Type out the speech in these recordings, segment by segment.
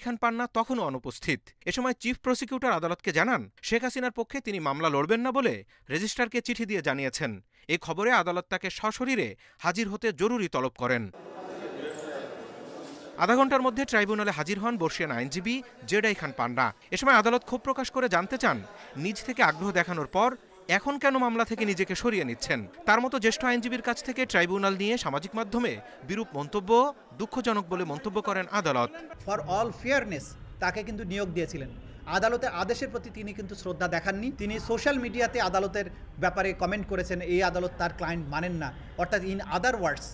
খান পান্না তখনও অনুপস্থিত। এ সময় চিফ প্রসিকিউটর আদালতকে জানান, শেখ হাসিনার পক্ষে তিনি মামলা লড়বেন না বলে রেজিস্ট্রারকে চিঠি দিয়ে জানিয়েছেন। এই খবরে আদালত তাকে সশরীরে হাজির হতে জরুরি তলব করেন। আধা ঘন্টার মধ্যে ট্রাইব্যুনালে হাজির হন বর্ষিয়ান আইনজীবী জেডাই খান পান্না। এ সময় আদালত ক্ষোভ প্রকাশ করে জানতে চান, নিজ থেকে আগ্রহ দেখানোর পর এখন কেন মামলা থেকে নিজেকে সরিয়ে নিচ্ছেন। তার মতো জ্যেষ্ঠ আইনজীবীর কাছ থেকে ট্রাইব্যুনাল নিয়ে সামাজিক মাধ্যমে বিরূপ মন্তব্য দুঃখজনক বলে মন্তব্য করেন আদালত। ফর অল ফেয়ারনেস তাকে কিন্তু নিয়োগ দিয়েছিলেন। আদালতের আদেশের প্রতি তিনি কিন্তু শ্রদ্ধা দেখাননি। তিনি সোশ্যাল মিডিয়াতে আদালতের ব্যাপারে কমেন্ট করেছেন এই আদালত তার ক্লায়েন্ট মানেন না, অর্থাৎ ইন আদার ওয়ার্ডস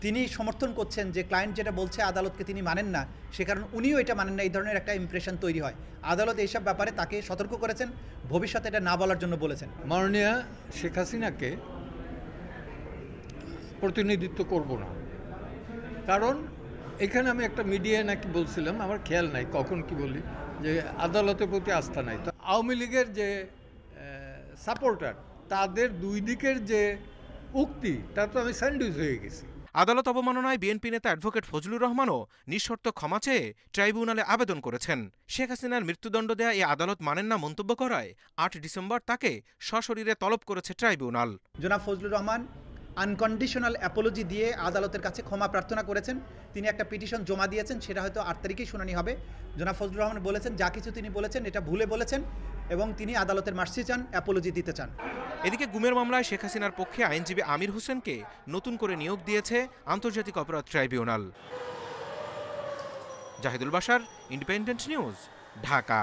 তিনি সমর্থন করছেন যে ক্লায়েন্ট যেটা বলছে আদালতকে তিনি মানেন না, সে কারণে উনিও এটা মানেন না, এই ধরনের একটা ইমপ্রেশন তৈরি হয়। আদালত এইসব ব্যাপারে তাকে সতর্ক করেছেন, ভবিষ্যতে এটা না বলার জন্য বলেছেন। মাননীয়া শেখ হাসিনাকে প্রতিনিধিত্ব করব না, কারণ এখানে আমি একটা মিডিয়ায় নাকি বলছিলাম, আমার খেয়াল নাই কখন কি বলি, যে আদালতের প্রতি আস্থা নাই। তো আওয়ামী লীগের যে সাপোর্টার তাদের দুই দিকের যে উক্তি, তা তো আমি স্যান্ডউইচ হয়ে গেছি। আদালত অবমাননায় বিএনপি নেতা অ্যাডভোকেট ফজলুর রহমানও নিঃশর্ত ক্ষমা চেয়ে ট্রাইব্যুনালে আবেদন করেছেন। শেখ হাসিনার মৃত্যুদণ্ড দেয়া এই আদালত মানেন না মন্তব্য করায় ৮ ডিসেম্বর তাকে সশরীরে তলব করেছে ট্রাইব্যুনাল। জনাব ফজলুর রহমান আনকন্ডিশনাল অ্যাপোলজি দিয়ে আদালতের কাছে ক্ষমা প্রার্থনা করেছেন। তিনি একটা পিটিশন জমা দিয়েছেন, সেটা হয়তো ৮ তারিখেই শুনানি হবে। জনাব ফজলুর রহমান বলেছেন যা কিছু তিনি বলেছেন এটা ভুলে বলেছেন এবং তিনি আদালতের মার্সি চান, অ্যাপোলজি দিতে চান। এদিকে গুমের মামলায় শেখ হাসিনার পক্ষে আইনজীবী আমির হোসেনকে নতুন করে নিয়োগ দিয়েছে আন্তর্জাতিক অপরাধ tribunal. Zahidul Bashar, independent news, Dhaka.